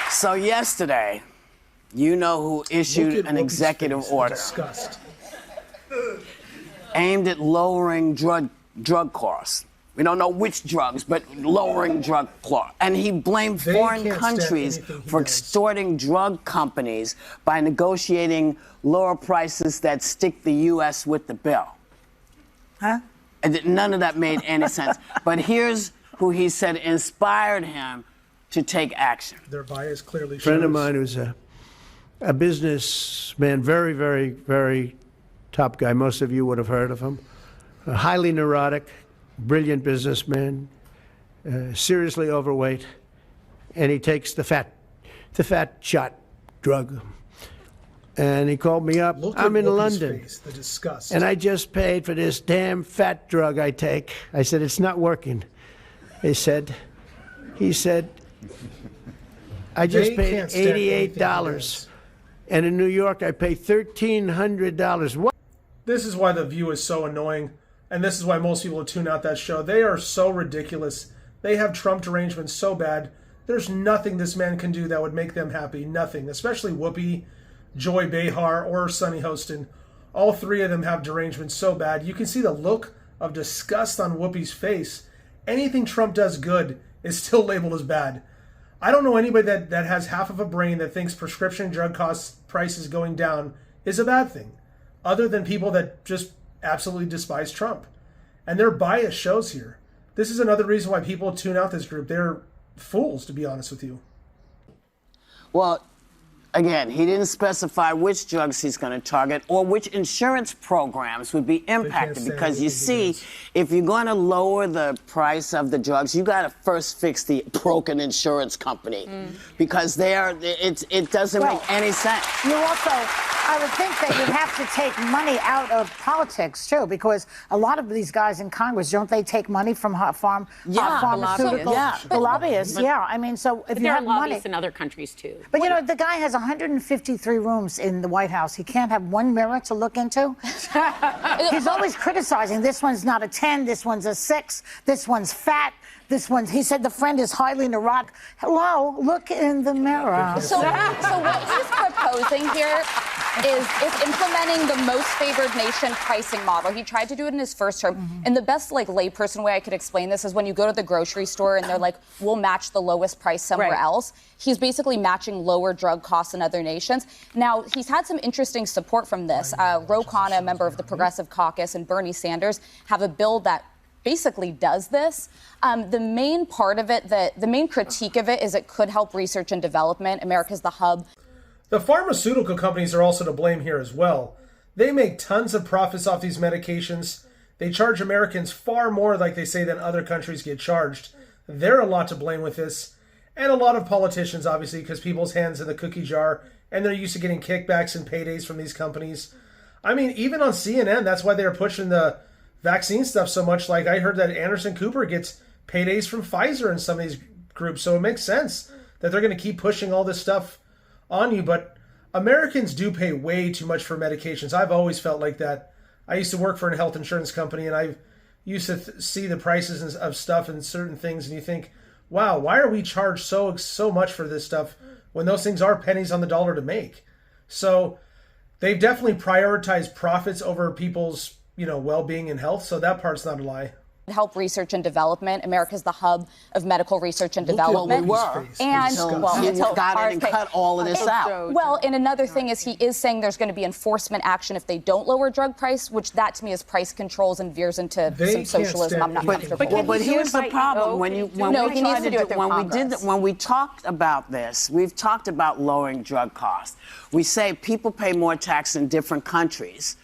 So yesterday, you know who issued an executive order aimed at lowering drug costs. We don't know which drugs, but lowering drug costs. And he blamed foreign countries for extorting drug companies by negotiating lower prices that stick the U.S. with the bill. Huh? And none of that made any sense. But here's who he said inspired him to take action. Their bias clearly shows. A friend of mine who's a businessman, very, very, very top guy. Most of you would have heard of him. A highly neurotic, brilliant businessman, seriously overweight, and he takes the fat shot drug. And he called me up. I'm in London, face, the disgust. and I just paid for this damn fat drug I take. I said, it's not working. He said, I just paid $88, and in New York I pay $1,300. What? This is why The View is so annoying, and this is why most people tune out that show. They are so ridiculous. They have Trump derangement so bad. There's nothing this man can do that would make them happy. Nothing. Especially Whoopi, Joy Behar, or Sunny Hostin. All three of them have derangement so bad. You can see the look of disgust on Whoopi's face. Anything Trump does good is still labeled as bad. I don't know anybody that has half of a brain that thinks prescription drug cost prices going down is a bad thing, other than people that just absolutely despise Trump. And their bias shows here. This is another reason why people tune out this group. They're fools, to be honest with you. Well, again, he didn't specify which drugs he's going to target or which insurance programs would be impacted. Because you see, if you're going to lower the price of the drugs, you got to first fix the broken insurance company because it doesn't make any sense. You also, I would think that you have to take money out of politics too, because a lot of these guys in Congress, don't they take money from pharmaceuticals? The lobbyists, yeah. I mean, so if you have money, lobbyists in other countries too. But you know, the guy has 153 rooms in the White House. He can't have one mirror to look into. He's always criticizing. This one's not a 10. This one's a 6. This one's fat. This one, he said the friend is highly neurotic. Hello, look in the mirror. So what he's proposing here is implementing the most favored nation pricing model. He tried to do it in his first term. And the best layperson way I could explain this is when you go to the grocery store and they're like, we'll match the lowest price somewhere else. He's basically matching lower drug costs in other nations. Now, he's had some interesting support from this. Ro Khanna, a member of the Progressive Caucus, and Bernie Sanders have a bill that basically does this. The main part of it, the main critique of it is it could help research and development. America's the hub. The pharmaceutical companies are also to blame here as well. They make tons of profits off these medications. They charge Americans far more, like they say, than other countries get charged. They're a lot to blame with this. And a lot of politicians, obviously, because people's hands in the cookie jar, and they're used to getting kickbacks and paydays from these companies. I mean, even on CNN, that's why they're pushing the vaccine stuff so much. Like, I heard that Anderson Cooper gets paydays from Pfizer in some of these groups, so it makes sense that they're going to keep pushing all this stuff on you. But Americans do pay way too much for medications. I've always felt like that. I used to work for a health insurance company, and I used to see the prices of stuff and certain things, and you think, wow, why are we charged so much for this stuff when those things are pennies on the dollar to make? So they've definitely prioritized profits over people's well-being and health, so that part's not a lie. Help research and development. America's the hub of medical research and development. Until got it and cut all of this out. Well, and another thing is he is saying there's going to be enforcement action if they don't lower drug price, which that to me is price controls and veers into some socialism. I'm not comfortable. But here's the problem: when we talked about this, we've talked about lowering drug costs. We say people pay more tax in different countries,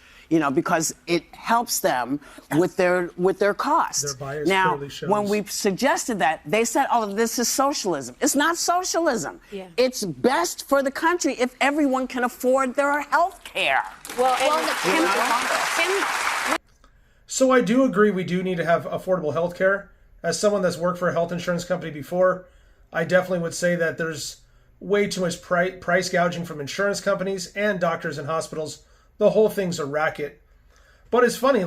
because it helps them with their costs. Now, when we suggested that, they said, oh, this is socialism. It's not socialism. Yeah. It's best for the country if everyone can afford their health care. So I do agree we do need to have affordable health care. As someone that's worked for a health insurance company before, I definitely would say that there's way too much price gouging from insurance companies and doctors and hospitals. The whole thing's a racket. But it's funny,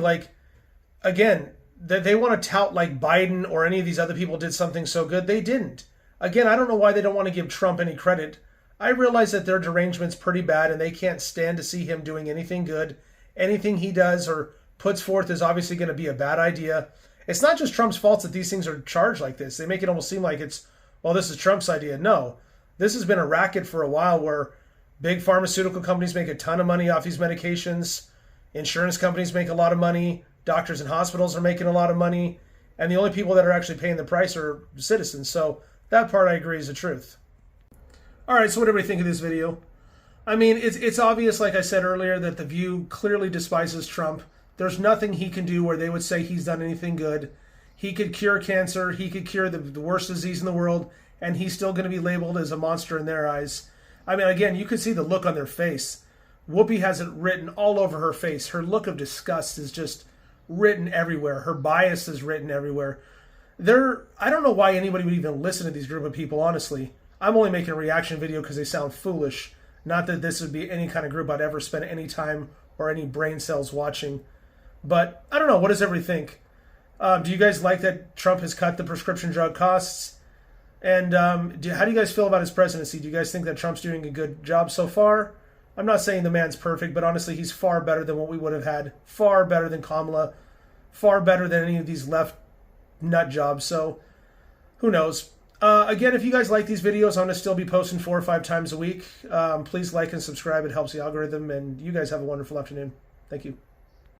again, that they want to tout like Biden or any of these other people did something so good. They didn't. Again, I don't know why they don't want to give Trump any credit. I realize that their derangement's pretty bad and they can't stand to see him doing anything good. Anything he does or puts forth is obviously going to be a bad idea. It's not just Trump's fault that these things are charged like this. They make it almost seem like it's, well, this is Trump's idea. No, this has been a racket for a while where big pharmaceutical companies make a ton of money off these medications. Insurance companies make a lot of money. Doctors and hospitals are making a lot of money. And the only people that are actually paying the price are citizens. So that part I agree is the truth. All right, so what do we think of this video? I mean, it's obvious, like I said earlier, that The View clearly despises Trump. There's nothing he can do where they would say he's done anything good. He could cure cancer. He could cure the worst disease in the world. And he's still going to be labeled as a monster in their eyes. I mean, again, you could see the look on their face. Whoopi has it written all over her face. Her look of disgust is just written everywhere. Her bias is written everywhere. I don't know why anybody would even listen to these group of people, honestly. I'm only making a reaction video because they sound foolish. Not that this would be any kind of group I'd ever spend any time or any brain cells watching. But I don't know. What does everybody think? Do you guys like that Trump has cut the prescription drug costs? And how do you guys feel about his presidency? Do you guys think that Trump's doing a good job so far? I'm not saying the man's perfect, but honestly, he's far better than what we would have had. Far better than Kamala. Far better than any of these left nut jobs. So, who knows? Again, if you guys like these videos, I'm going to still be posting 4 or 5 times a week. Please like and subscribe. It helps the algorithm. And you guys have a wonderful afternoon. Thank you.